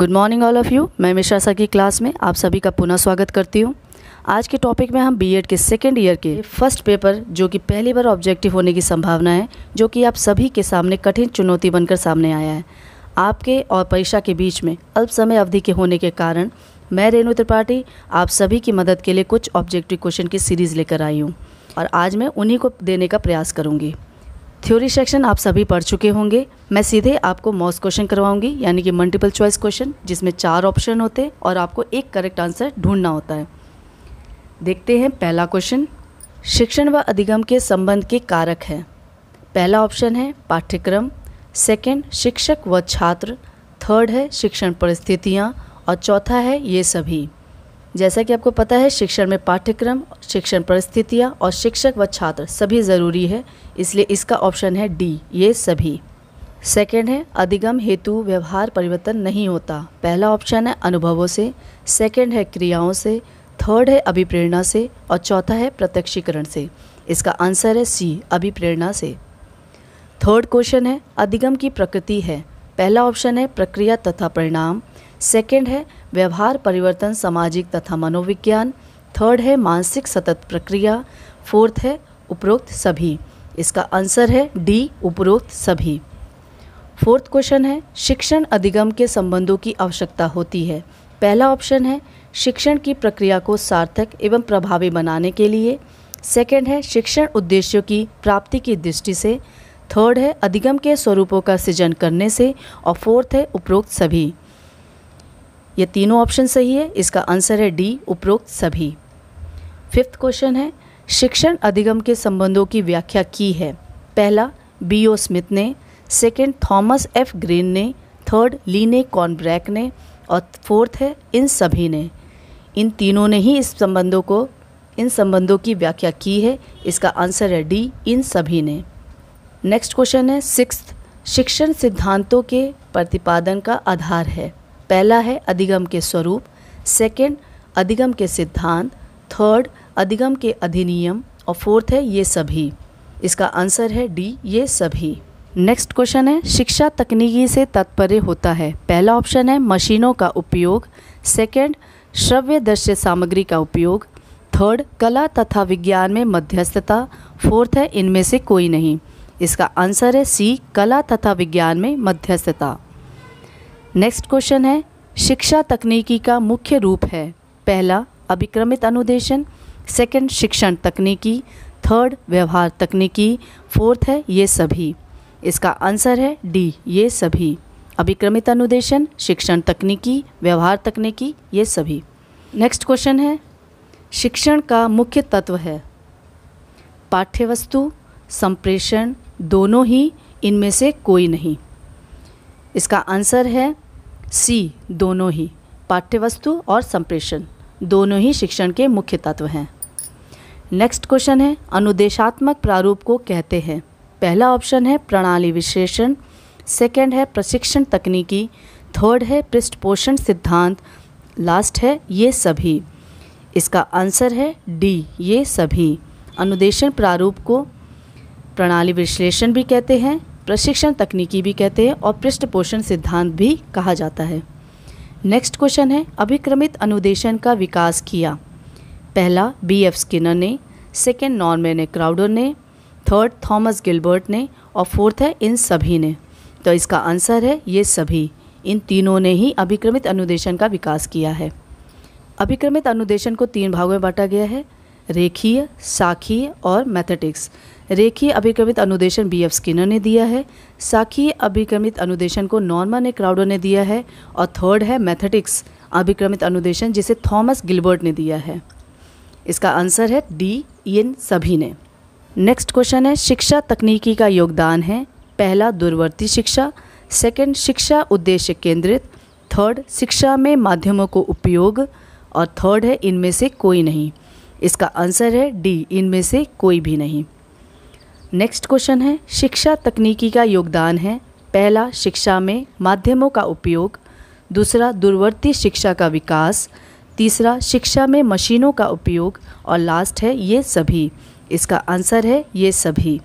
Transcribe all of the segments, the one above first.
Good morning all of you. मैं Mishra sir की class में आप सभी का पुनः स्वागत करती हूँ। आज के टॉपिक में हम बीएड के सेकेंड ईयर के फर्स्ट पेपर जो कि पहली बार ऑब्जेक्टिव होने की संभावना है, जो कि आप सभी के सामने कठिन चुनौती बनकर सामने आया है। आपके और परीक्षा के बीच में अल्प समय अवधि के होने के कारण मैं रेणु त्रिपाठी आप सभी की मदद के लिए कुछ ऑब्जेक्टिव क्वेश्चन की सीरीज़ लेकर आई हूँ और आज मैं उन्हीं को देने का प्रयास करूँगी। थ्योरी सेक्शन आप सभी पढ़ चुके होंगे। मैं सीधे आपको मॉस क्वेश्चन करवाऊंगी, यानी कि मल्टीपल चॉइस क्वेश्चन, जिसमें 4 ऑप्शन होते हैं और आपको एक करेक्ट आंसर ढूंढना होता है। देखते हैं पहला क्वेश्चन। शिक्षण व अधिगम के संबंध के कारक हैं। पहला ऑप्शन है पाठ्यक्रम, सेकंड शिक्षक व छात्र, थर्ड है शिक्षण परिस्थितियाँ और चौथा है ये सभी। जैसा कि आपको पता है, शिक्षण में पाठ्यक्रम, शिक्षण परिस्थितियाँ और शिक्षक व छात्र सभी ज़रूरी है, इसलिए इसका ऑप्शन है डी, ये सभी। सेकंड है अधिगम हेतु व्यवहार परिवर्तन नहीं होता। पहला ऑप्शन है अनुभवों से, सेकंड है क्रियाओं से, थर्ड है अभिप्रेरणा से और चौथा है प्रत्यक्षीकरण से। इसका आंसर है सी, अभिप्रेरणा से। थर्ड क्वेश्चन है अधिगम की प्रकृति है। पहला ऑप्शन है प्रक्रिया तथा परिणाम, सेकंड है व्यवहार परिवर्तन सामाजिक तथा मनोविज्ञान, थर्ड है मानसिक सतत प्रक्रिया, फोर्थ है उपरोक्त सभी। इसका आंसर है डी, उपरोक्त सभी। फोर्थ क्वेश्चन है शिक्षण अधिगम के संबंधों की आवश्यकता होती है। पहला ऑप्शन है शिक्षण की प्रक्रिया को सार्थक एवं प्रभावी बनाने के लिए, सेकंड है शिक्षण उद्देश्यों की प्राप्ति की दृष्टि से, थर्ड है अधिगम के स्वरूपों का सृजन करने से और फोर्थ है उपरोक्त सभी। ये तीनों ऑप्शन सही है। इसका आंसर है डी, उपरोक्त सभी। फिफ्थ क्वेश्चन है शिक्षण अधिगम के संबंधों की व्याख्या की है। पहला B.O. स्मिथ ने, सेकंड थॉमस F. ग्रीन ने, थर्ड लीने कॉर्नब्रैक ने और फोर्थ है इन सभी ने। इन तीनों ने ही इन संबंधों की व्याख्या की है। इसका आंसर है डी, इन सभी ने। नेक्स्ट क्वेश्चन है सिक्स्थ, शिक्षण सिद्धांतों के प्रतिपादन का आधार है। पहला है अधिगम के स्वरूप, सेकंड अधिगम के सिद्धांत, थर्ड अधिगम के अधिनियम और फोर्थ है ये सभी। इसका आंसर है डी, ये सभी। नेक्स्ट क्वेश्चन है शिक्षा तकनीकी से तात्पर्य होता है। पहला ऑप्शन है मशीनों का उपयोग, सेकंड श्रव्य दृश्य सामग्री का उपयोग, थर्ड कला तथा विज्ञान में मध्यस्थता, फोर्थ है इनमें से कोई नहीं। इसका आंसर है सी, कला तथा विज्ञान में मध्यस्थता। नेक्स्ट क्वेश्चन है शिक्षा तकनीकी का मुख्य रूप है। पहला अभिक्रमित अनुदेशन, सेकंड शिक्षण तकनीकी, थर्ड व्यवहार तकनीकी, फोर्थ है ये सभी। इसका आंसर है डी, ये सभी। अभिक्रमित अनुदेशन, शिक्षण तकनीकी, व्यवहार तकनीकी, ये सभी। नेक्स्ट क्वेश्चन है शिक्षण का मुख्य तत्व है। पाठ्यवस्तु, संप्रेषण, दोनों ही, इनमें से कोई नहीं। इसका आंसर है सी, दोनों ही। पाठ्यवस्तु और संप्रेषण दोनों ही शिक्षण के मुख्य तत्व हैं। नेक्स्ट क्वेश्चन है अनुदेशात्मक प्रारूप को कहते हैं। पहला ऑप्शन है प्रणाली विश्लेषण, सेकंड है प्रशिक्षण तकनीकी, थर्ड है पृष्ठपोषण सिद्धांत, लास्ट है ये सभी। इसका आंसर है डी, ये सभी। अनुदेशन प्रारूप को प्रणाली विश्लेषण भी कहते हैं, प्रशिक्षण तकनीकी भी कहते हैं और पृष्ठपोषण सिद्धांत भी कहा जाता है। नेक्स्ट क्वेश्चन है अभिक्रमित अनुदेशन का विकास किया। पहला B.F. स्किनर ने, सेकंड नॉर्मन क्राउडर ने, थर्ड थॉमस गिलबर्ट ने और फोर्थ है इन सभी ने। तो इसका आंसर है ये सभी। इन तीनों ने ही अभिक्रमित अनुदेशन का विकास किया है। अभिक्रमित अनुदेशन को 3 भागों में बांटा गया है, रेखीय, साखीय और मैथेटिक्स। रेखीय अभिक्रमित अनुदेशन B.F. स्किनर ने दिया है, साखीय अभिक्रमित अनुदेशन को नॉर्मन क्राउडर ने दिया है और थर्ड है मैथेटिक्स अभिक्रमित अनुदेशन, जिसे थॉमस गिलबर्ट ने दिया है। इसका आंसर है डी, इन सभी ने। नेक्स्ट क्वेश्चन है शिक्षा तकनीकी का योगदान है। पहला दूरवर्ती शिक्षा, सेकंड शिक्षा उद्देश्य केंद्रित, थर्ड शिक्षा में माध्यमों को उपयोग और थर्ड है इनमें से कोई नहीं। इसका आंसर है डी, इनमें से कोई भी नहीं। नेक्स्ट क्वेश्चन है शिक्षा तकनीकी का योगदान है। पहला शिक्षा में माध्यमों का उपयोग, दूसरा दूरवर्ती शिक्षा का विकास, तीसरा शिक्षा में मशीनों का उपयोग और लास्ट है ये सभी। इसका आंसर है ये सभी।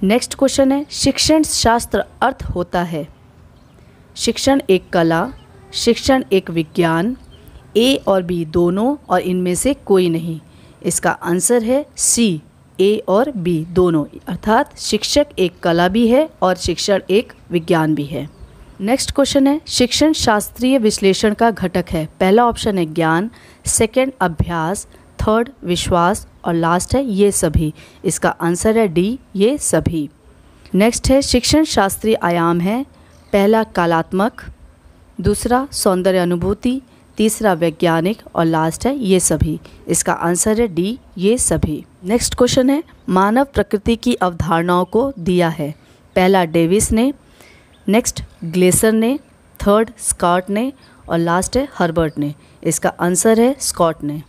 नेक्स्ट क्वेश्चन है शिक्षण शास्त्र अर्थ होता है। शिक्षण एक कला, शिक्षण एक विज्ञान, ए और बी दोनों और इनमें से कोई नहीं। इसका आंसर है सी, ए और बी दोनों, अर्थात शिक्षक एक कला भी है और शिक्षण एक विज्ञान भी है। नेक्स्ट क्वेश्चन है, शिक्षण शास्त्रीय विश्लेषण का घटक है। पहला ऑप्शन है ज्ञान, सेकंड अभ्यास, थर्ड विश्वास और लास्ट है ये सभी। इसका आंसर है डी, ये सभी। नेक्स्ट है, शिक्षण शास्त्रीय आयाम है। पहला कलात्मक, दूसरा सौंदर्य अनुभूति, तीसरा वैज्ञानिक और लास्ट है ये सभी। इसका आंसर है डी, ये सभी। नेक्स्ट क्वेश्चन है, मानव प्रकृति की अवधारणाओं को दिया है। पहला डेविस ने, नेक्स्ट ग्लेसर ने, थर्ड स्कॉट ने और लास्ट है हर्बर्ट ने। इसका आंसर है स्कॉट ने।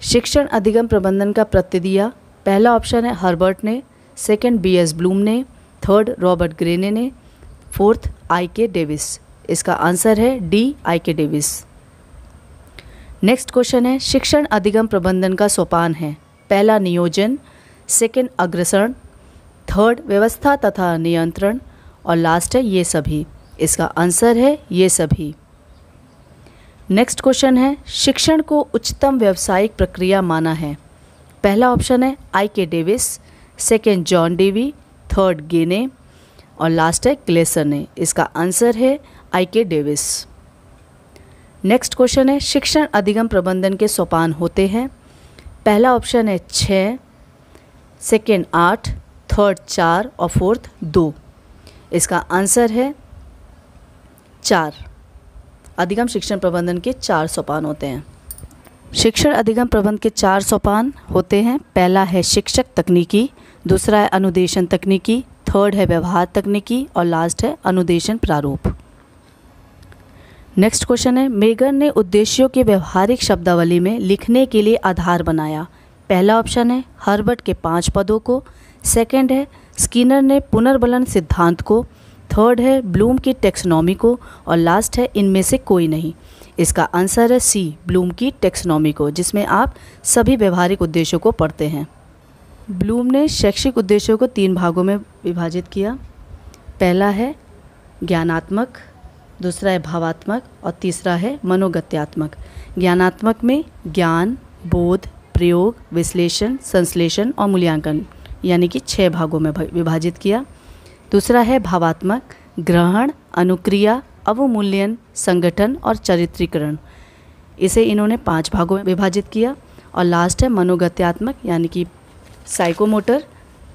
शिक्षण अधिगम प्रबंधन का प्रत्यय दिया। पहला ऑप्शन है हर्बर्ट ने, सेकंड बीएस ब्लूम ने, थर्ड रॉबर्ट ग्रेने ने, फोर्थ आई.के. डेविस। इसका आंसर है D, IK. Davis. Next question है, शिक्षण अधिगम प्रबंधन का सोपान है। पहला नियोजन, सेकंड अग्रसरण, थर्ड व्यवस्था तथा नियंत्रण और लास्ट है ये सभी। इसका आंसर है ये सभी। नेक्स्ट क्वेश्चन है, शिक्षण को उच्चतम व्यावसायिक प्रक्रिया माना है। पहला ऑप्शन है IK. Davis, second John Dewey, third गेने और लास्ट है ग्लेसर ने। इसका आंसर है आई.के. डेविस। नेक्स्ट क्वेश्चन है, शिक्षण अधिगम प्रबंधन के सोपान होते हैं। पहला ऑप्शन है 6, सेकंड 8, थर्ड 4 और फोर्थ 2। इसका आंसर है 4। अधिगम शिक्षण प्रबंधन के 4 सोपान होते हैं। शिक्षण अधिगम प्रबंधन के 4 सोपान होते हैं। पहला है शिक्षक तकनीकी, दूसरा है अनुदेशन तकनीकी, थर्ड है व्यवहार तकनीकी और लास्ट है अनुदेशन प्रारूप। नेक्स्ट क्वेश्चन है, मेगर ने उद्देश्यों के व्यवहारिक शब्दावली में लिखने के लिए आधार बनाया। पहला ऑप्शन है हर्बर्ट के 5 पदों को, सेकंड है स्किनर ने पुनर्बलन सिद्धांत को, थर्ड है ब्लूम की टेक्सोनॉमी को और लास्ट है इनमें से कोई नहीं। इसका आंसर है सी, ब्लूम की टेक्सोनॉमी को, जिसमें आप सभी व्यवहारिक उद्देश्यों को पढ़ते हैं। ब्लूम ने शैक्षिक उद्देश्यों को 3 भागों में विभाजित किया। पहला है ज्ञानात्मक, दूसरा है भावात्मक और तीसरा है मनोगत्यात्मक। ज्ञानात्मक में ज्ञान, बोध, प्रयोग, विश्लेषण, संश्लेषण और मूल्यांकन, यानी कि 6 भागों में विभाजित किया। दूसरा है भावात्मक, ग्रहण, अनुक्रिया, अवमूल्यन, संगठन और चरित्रीकरण। इसे इन्होंने 5 भागों में विभाजित किया। और लास्ट है मनोगत्यात्मक, यानी कि साइकोमोटर।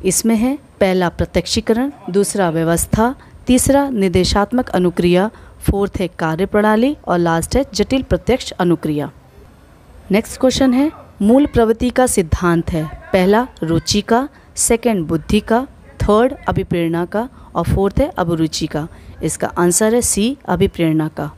इसमें है पहला प्रत्यक्षीकरण, दूसरा व्यवस्था, तीसरा निर्देशात्मक अनुक्रिया, फोर्थ है कार्यप्रणाली और लास्ट है जटिल प्रत्यक्ष अनुक्रिया। नेक्स्ट क्वेश्चन है, मूल प्रवृत्ति का सिद्धांत है। पहला रुचि का, सेकंड बुद्धि का, थर्ड अभिप्रेरणा का और फोर्थ है अभिरुचि का। इसका आंसर है सी, अभिप्रेरणा का।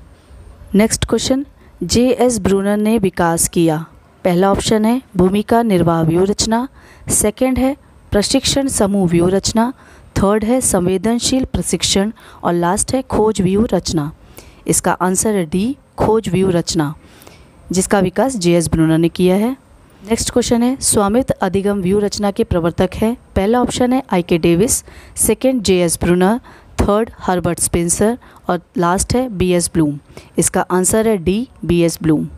Next question, JS. ब्रूनर ने विकास किया। पहला ऑप्शन है भूमिका निर्वाह व्यूह रचना, सेकंड है प्रशिक्षण समूह व्यूह रचना, थर्ड है संवेदनशील प्रशिक्षण और लास्ट है खोज व्यूह रचना। इसका आंसर है डी, खोज व्यूह रचना, जिसका विकास जे.एस. ब्रूनर ने किया है। नेक्स्ट क्वेश्चन है, स्वामित्व अधिगम व्यूह रचना के प्रवर्तक है। पहला ऑप्शन है IK. Davis, second JS. Bruner, third Herbert Spencer और लास्ट है बी.एस. ब्लूम। इसका आंसर है D, BS. Bloom.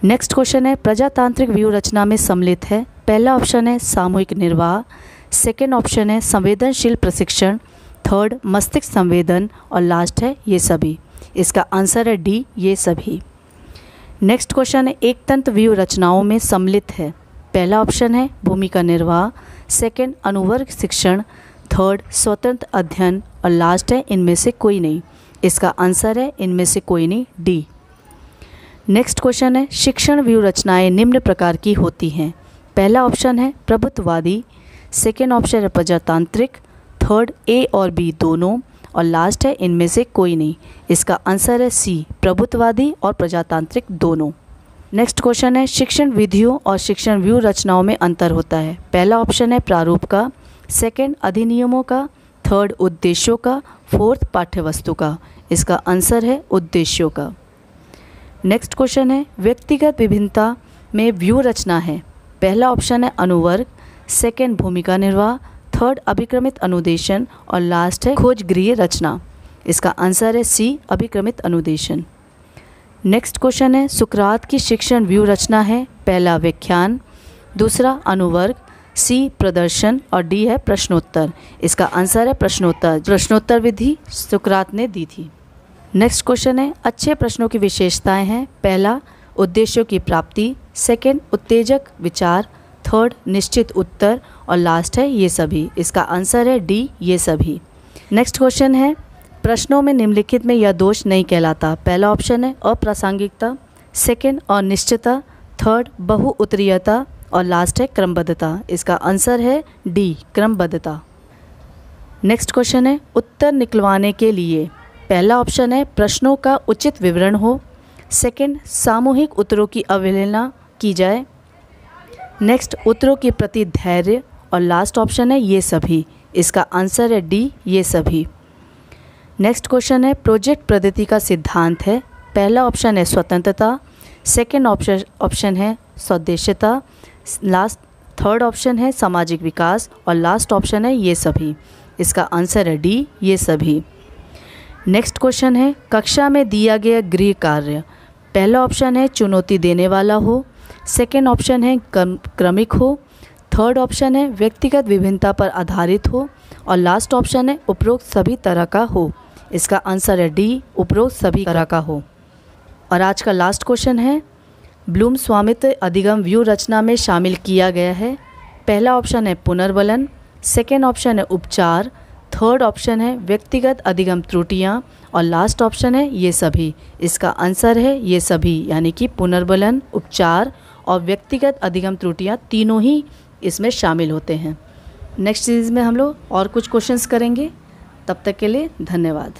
Next question है, प्रजातांत्रिक व्यूह रचना में सम्मिलित है। पहला ऑप्शन है सामूहिक निर्वाह, सेकंड ऑप्शन है संवेदनशील प्रशिक्षण, थर्ड मस्तिष्क संवेदन और लास्ट है ये सभी। इसका आंसर है डी, ये सभी। नेक्स्ट क्वेश्चन है, एक तंत्र व्यूह रचनाओं में सम्मिलित है। पहला ऑप्शन है भूमिका निर्वाह, सेकंड अनुवर्ग शिक्षण, थर्ड स्वतंत्र अध्ययन और लास्ट है इनमें से कोई नहीं। इसका आंसर है इनमें से कोई नहीं, डी। नेक्स्ट क्वेश्चन है, शिक्षण व्यूह रचनाएं निम्न प्रकार की होती हैं। पहला ऑप्शन है प्रभुत्ववादी, सेकेंड ऑप्शन है प्रजातांत्रिक, थर्ड ए और बी दोनों और लास्ट है इनमें से कोई नहीं। इसका आंसर है सी, प्रभुत्ववादी और प्रजातांत्रिक दोनों। नेक्स्ट क्वेश्चन है, शिक्षण विधियों और शिक्षण व्यूह रचनाओं में अंतर होता है। पहला ऑप्शन है प्रारूप का, सेकेंड अधिनियमों का, थर्ड उद्देश्यों का, फोर्थ पाठ्यवस्तु का। इसका आंसर है उद्देश्यों का। नेक्स्ट क्वेश्चन है, व्यक्तिगत विभिन्नता में व्यूह रचना है। पहला ऑप्शन है अनुवर्ग, सेकेंड भूमिका निर्वाह, थर्ड अभिक्रमित अनुदेशन और लास्ट है खोजगृह रचना। इसका आंसर है सी, अभिक्रमित अनुदेशन। नेक्स्ट क्वेश्चन है, सुकरात की शिक्षण व्यू रचना है। पहला व्याख्यान, दूसरा अनुवर्ग, सी प्रदर्शन और डी है प्रश्नोत्तर। इसका आंसर है प्रश्नोत्तर। प्रश्नोत्तर विधि सुकरात ने दी थी। नेक्स्ट क्वेश्चन है, अच्छे प्रश्नों की विशेषताएं हैं। पहला उद्देश्यों की प्राप्ति, सेकंड उत्तेजक विचार, थर्ड निश्चित उत्तर और लास्ट है ये सभी। इसका आंसर है डी, ये सभी। नेक्स्ट क्वेश्चन है, प्रश्नों में निम्नलिखित में यह दोष नहीं कहलाता। पहला ऑप्शन है अप्रासंगिकता, सेकंड अनिश्चितता, थर्ड बहुउत्तरीयता और लास्ट है क्रमबद्धता। इसका आंसर है डी, क्रमबद्धता। नेक्स्ट क्वेश्चन है, उत्तर निकलवाने के लिए पहला ऑप्शन है प्रश्नों का उचित विवरण हो, सेकंड सामूहिक उत्तरों की अवहेलना की जाए, नेक्स्ट उत्तरों के प्रति धैर्य और लास्ट ऑप्शन है ये सभी। इसका आंसर है डी, ये सभी। नेक्स्ट क्वेश्चन है, प्रोजेक्ट पद्धति का सिद्धांत है। पहला ऑप्शन है स्वतंत्रता, सेकंड ऑप्शन है सौदेश्यता, थर्ड ऑप्शन है सामाजिक विकास और लास्ट ऑप्शन है ये सभी। इसका आंसर है डी, ये सभी। नेक्स्ट क्वेश्चन है, कक्षा में दिया गया गृह कार्य। पहला ऑप्शन है चुनौती देने वाला हो, सेकंड ऑप्शन है क्रमिक हो, थर्ड ऑप्शन है व्यक्तिगत विभिन्नता पर आधारित हो और लास्ट ऑप्शन है उपरोक्त सभी तरह का हो। इसका आंसर है डी, उपरोक्त सभी तरह का हो। और आज का लास्ट क्वेश्चन है, ब्लूम स्वामित्व अधिगम व्यू रचना में शामिल किया गया है। पहला ऑप्शन है पुनर्बलन, सेकंड ऑप्शन है उपचार, थर्ड ऑप्शन है व्यक्तिगत अधिगम त्रुटियां और लास्ट ऑप्शन है ये सभी। इसका आंसर है ये सभी, यानी कि पुनर्बलन, उपचार और व्यक्तिगत अधिगम त्रुटियां तीनों ही इसमें शामिल होते हैं। नेक्स्ट सीरीज़ में हम लोग और कुछ क्वेश्चंस करेंगे। तब तक के लिए धन्यवाद।